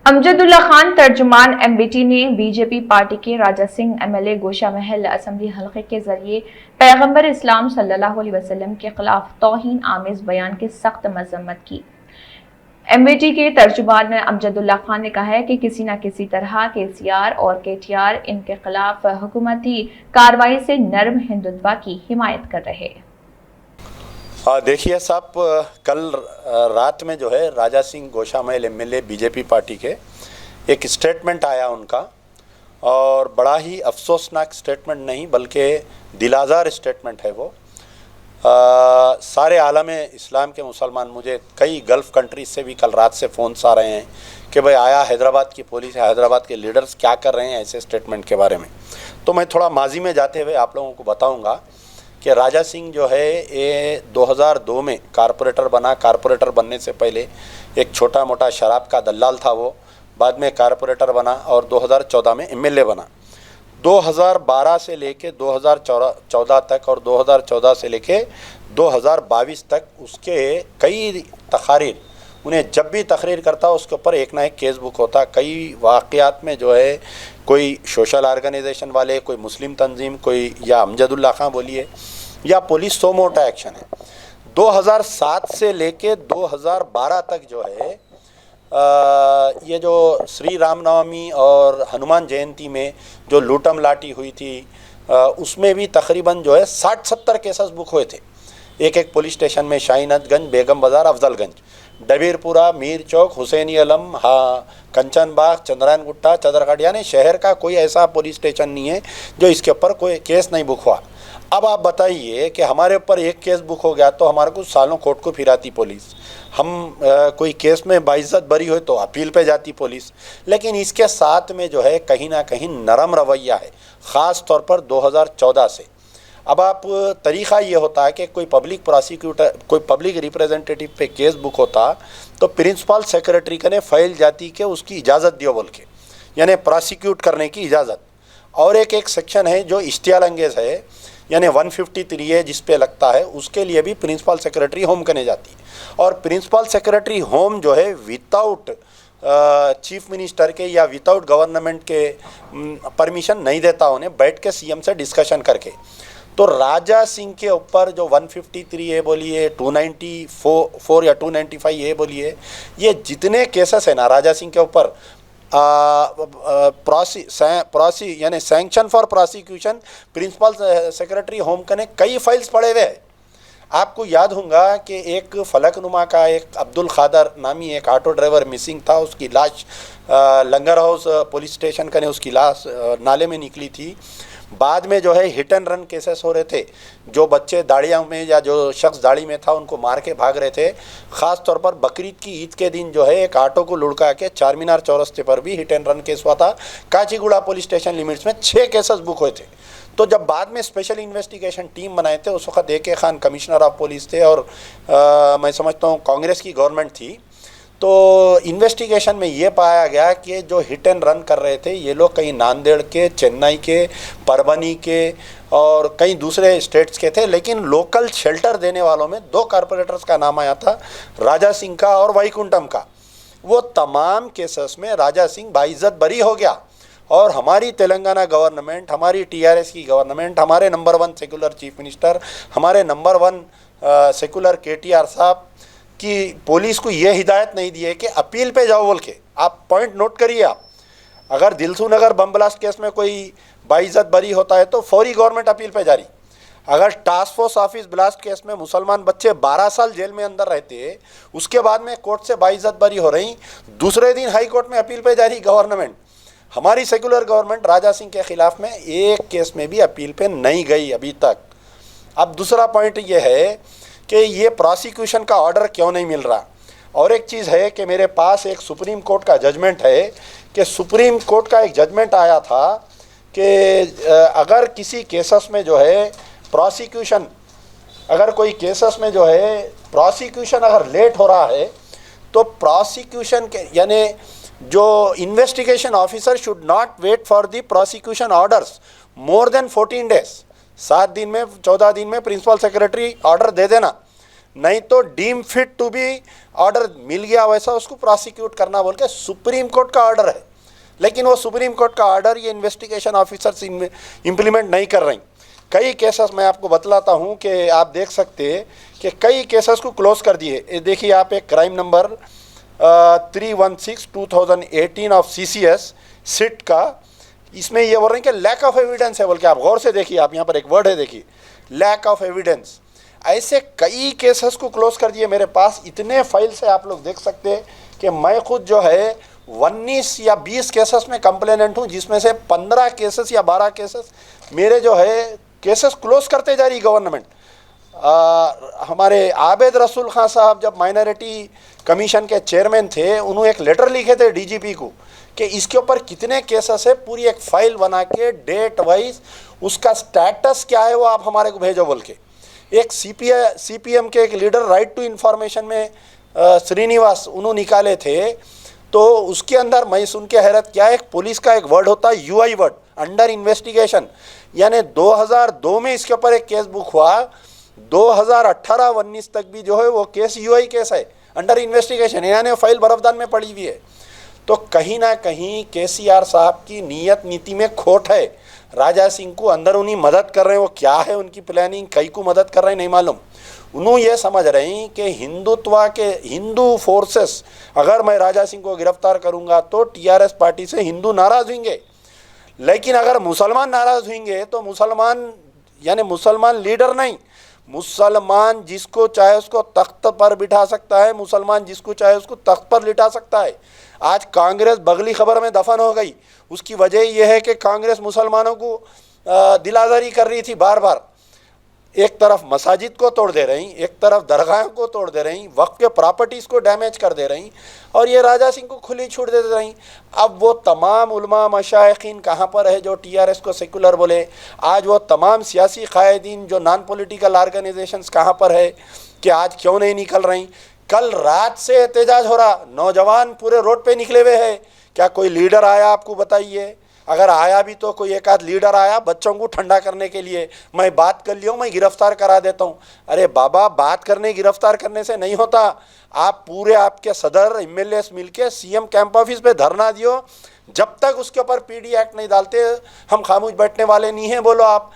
Amjadullah Khan तर्जुमान MBT ने BJP party के Raja Singh MLA गोशा महल assembly हलके के जरिए पैगंबर इस्लाम सल्लल्लाहु अलैहि वसल्लम के खिलाफ तौहीन आमेज बयान की सख्त मजम्मत की। एमबीटी के तर्जुमान अमजदुल्ला खान ने कहा है कि किसी न किसी तरह केसीआर और केटीआर इनके खिलाफ हुकूमती कार्रवाई से नर्म हिंदुत्व की हिमायत कर रहे हैं। देखिए साहब, कल रात में जो है राजा सिंह गोशा महल एमएलए बीजेपी पार्टी के एक स्टेटमेंट आया उनका, और बड़ा ही अफसोसनाक स्टेटमेंट नहीं बल्कि दिलाजार स्टेटमेंट है वो। सारे आलम इस्लाम के मुसलमान, मुझे कई गल्फ़ कंट्रीज से भी कल रात से फ़ोन्स आ रहे हैं कि भाई आया हैदराबाद की पुलिस, हैदराबाद के लीडर्स क्या कर रहे हैं ऐसे स्टेटमेंट के बारे में। तो मैं थोड़ा माजी में जाते हुए आप लोगों को बताऊंगा कि राजा सिंह जो है ये 2002 में कारपोरेटर बना। कारपोरेटर बनने से पहले एक छोटा मोटा शराब का दलाल था वो, बाद में कारपोरेटर बना और 2014 में एमएलए बना। 2012 से लेके 2014 तक और 2014 से लेके 2022 तक उसके कई तकारीर, उन्हें जब भी तकरीर करता उसके ऊपर एक ना एक केस बुक होता। कई वाक़यात में जो है कोई सोशल ऑर्गेनाइजेशन वाले, कोई मुस्लिम तंजीम, कोई या अमजदुल्ला खां बोलिए या पुलिस सो मोटा एक्शन है। 2007 से लेके 2012 तक जो है ये जो श्री रामनवमी और हनुमान जयंती में जो लूटम लाटी हुई थी उसमें भी तकरीबन जो है 60-70 केसेस बुक हुए थे एक एक पुलिस स्टेशन में। शाहीनगंज, बेगम बाज़ार, अफजलगंज, डबीरपुरा, मीर चौक, हुसैनी अलम, कंचन बाग, चंद्रायन गुट्टा, चदरघाट, यानी शहर का कोई ऐसा पुलिस स्टेशन नहीं है जो इसके ऊपर कोई केस नहीं बुक हुआ। अब आप बताइए कि हमारे ऊपर एक केस बुक हो गया तो हमारे को सालों कोर्ट को फिराती पुलिस। हम कोई केस में बाइज्जत बरी हो तो अपील पे जाती पुलिस। लेकिन इसके साथ में जो है कहीं ना कहीं नरम रवैया है, ख़ास तौर पर 2014 से। अब आप तरीक़ा ये होता है कि कोई पब्लिक प्रोसिक्यूटर, कोई पब्लिक रिप्रेजेंटेटिव पे केस बुक होता तो प्रिंसिपल सेक्रेटरी कने फाइल जाती कि उसकी इजाज़त दियो बोल के, यानी प्रोसिक्यूट करने की इजाज़त। और एक सेक्शन है जो इश्तियाल अंगेज है, यानी 153 है जिस पे लगता है, उसके लिए भी प्रिंसिपल सेक्रेटरी होम करने जाती है। और प्रिंसिपल सेक्रेटरी होम जो है विदाउट चीफ मिनिस्टर के या विदाउट गवर्नमेंट के परमिशन नहीं देता, उन्हें बैठ के सीएम से डिस्कशन करके। तो राजा सिंह के ऊपर जो 153 ए बोलिए, 294 या 295 ए बोलिए, ये जितने केसेस है ना राजा सिंह के ऊपर, यानी sanction for prosecution, principal secretary home के ने कई फाइल्स पड़े हुए हैं। आपको याद होगा कि एक फलकनुमा का एक अब्दुल खादर नामी एक ऑटो ड्राइवर मिसिंग था, उसकी लाश लंगर हाउस पुलिस स्टेशन का ने उसकी लाश नाले में निकली थी। बाद में जो है हिट एंड रन केसेस हो रहे थे, जो बच्चे दाड़ियों में या जो शख्स दाड़ी में था उनको मार के भाग रहे थे। ख़ास तौर पर बकरीद की ईद के दिन जो है एक ऑटो को लुढ़का के चार मीनार चौरस्ते पर भी हिट एंड रन केस हुआ था। काचीगुड़ा पुलिस स्टेशन लिमिट्स में 6 केसेस बुक हुए थे। तो जब बाद में स्पेशल इन्वेस्टिगेशन टीम बनाए थे, उस वक्त AK Khan commissioner of police थे और मैं समझता हूँ कांग्रेस की गवर्नमेंट थी। तो इन्वेस्टिगेशन में ये पाया गया कि जो हिट एंड रन कर रहे थे ये लोग कहीं नांदेड़ के, चेन्नई के, परभनी के और कई दूसरे स्टेट्स के थे। लेकिन लोकल शेल्टर देने वालों में 2 कारपोरेटर्स का नाम आया था, राजा सिंह का और वैकुंठम का। वो तमाम केसेस में राजा सिंह बाइज्जत बरी हो गया। और हमारी तेलंगाना गवर्नमेंट, हमारी TRS की गवर्नमेंट, हमारे नंबर 1 सेकुलर चीफ मिनिस्टर, हमारे नंबर 1 सेकुलर KTR साहब कि पुलिस को ये हिदायत नहीं दी है कि अपील पे जाओ बोल के। आप पॉइंट नोट करिए। आप अगर दिलसू नगर बम ब्लास्ट केस में कोई बाइज्जत बरी होता है तो फौरी गवर्नमेंट अपील पे जारी। अगर task force office blast case में मुसलमान बच्चे 12 साल जेल में अंदर रहते, उसके बाद में कोर्ट से बाइज्जत बरी हो रही, दूसरे दिन हाई कोर्ट में अपील पे जारी गवर्नमेंट। हमारी सेकुलर गवर्नमेंट राजा सिंह के खिलाफ में एक केस में भी अपील पे नहीं गई अभी तक। अब दूसरा पॉइंट ये है कि ये प्रोसिक्यूशन का ऑर्डर क्यों नहीं मिल रहा। और एक चीज़ है कि मेरे पास एक सुप्रीम कोर्ट का जजमेंट है कि सुप्रीम कोर्ट का एक जजमेंट आया था कि अगर किसी केसेस में जो है प्रोसिक्यूशन, अगर कोई केसेस में जो है प्रोसिक्यूशन अगर लेट हो रहा है तो प्रोसिक्यूशन के यानी जो investigation officer should not wait for the prosecution orders more than 14 days. 7 दिन में, 14 दिन में प्रिंसिपल सेक्रेटरी ऑर्डर दे देना, नहीं तो deem fit to be order मिल गया वैसा उसको प्रोसिक्यूट करना बोल के सुप्रीम कोर्ट का ऑर्डर है। लेकिन वो सुप्रीम कोर्ट का ऑर्डर ये इन्वेस्टिगेशन ऑफिसर्स इम्प्लीमेंट नहीं कर रही। कई केसेस मैं आपको बतलाता हूँ कि आप देख सकते हैं कि कई केसेस को क्लोज कर दिए। ये देखिए आप एक crime number 316/2018 of CCS SIT का, इसमें ये बोल रहे हैं कि लैक ऑफ एविडेंस है बोल के। आप गौर से देखिए, आप यहाँ पर एक वर्ड है देखिए, लैक ऑफ एविडेंस। ऐसे कई केसेस को क्लोज कर दिए। मेरे पास इतने फाइल्स है, आप लोग देख सकते हैं कि मैं खुद जो है 19 या 20 केसेस में कंप्लेनेंट हूँ, जिसमें से 15 केसेस या 12 केसेस मेरे जो है केसेस क्लोज करते जा रही गवर्नमेंट। हमारे आबिद रसूल खान साहब जब माइनॉरिटी कमीशन के चेयरमैन थे, उन्होंने एक लेटर लिखे थे DGP को कि इसके ऊपर कितने केसेस है, पूरी एक फाइल बना के डेट वाइज उसका स्टेटस क्या है वो आप हमारे को भेजो बोल के। एक CPM के एक लीडर राइट टू इन्फॉर्मेशन में श्रीनिवास उन्होंने निकाले थे, तो उसके अंदर मैं सुन के हैरत क्या, एक पुलिस का एक वर्ड होता है UI वर्ड, अंडर इन्वेस्टिगेशन। यानी 2002 में इसके ऊपर एक केस बुक हुआ, 2018-19 तक भी जो है वो केस UI केस है, अंडर इन्वेस्टिगेशन, यानी फाइल बरफदान में पड़ी हुई है। तो कहीं ना कहीं KCR साहब की नीयत नीति में खोट है। राजा सिंह को अंदर उन्हीं मदद कर रहे हैं, वो क्या है उनकी प्लानिंग, कई को मदद कर रहे हैं नहीं मालूम। उन्होंने ये समझ रहे हैं कि हिंदुत्व के हिंदू फोर्सेस, अगर मैं राजा सिंह को गिरफ्तार करूंगा तो TRS पार्टी से हिंदू नाराज होंगे, लेकिन अगर मुसलमान नाराज होंगे तो मुसलमान यानी मुसलमान लीडर नहीं, मुसलमान जिसको चाहे उसको तख्त पर बिठा सकता है, मुसलमान जिसको चाहे उसको तख्त पर लिटा सकता है। आज कांग्रेस बगली खबर में दफन हो गई, उसकी वजह यह है कि कांग्रेस मुसलमानों को दिलाजारी कर रही थी बार बार। एक तरफ मसाजिद को तोड़ दे रही, एक तरफ दरगाहों को तोड़ दे रही, वक्फ के प्रॉपर्टीज़ को डैमेज कर दे रही, और ये राजा सिंह को खुली छूट दे रही। अब वो तमाम उलमा मशाइखीन कहाँ पर है जो TRS को सेकुलर बोले? आज वो तमाम सियासी कायदीन जो नॉन पॉलिटिकल ऑर्गेनाइजेशंस कहाँ पर है कि आज क्यों नहीं निकल रही? कल रात से एहतजाज हो रहा, नौजवान पूरे रोड पे निकले हुए हैं। क्या कोई लीडर आया आपको बताइए? अगर आया भी तो कोई एक आध लीडर आया बच्चों को ठंडा करने के लिए, मैं बात कर लिया हूँ, मैं गिरफ्तार करा देता हूँ। अरे बाबा, बात करने गिरफ्तार करने से नहीं होता। आप पूरे आपके सदर MLAs मिलके CM कैंप ऑफिस पे धरना दियो, जब तक उसके ऊपर PD एक्ट नहीं डालते हम खामोश बैठने वाले नहीं हैं। बोलो आप,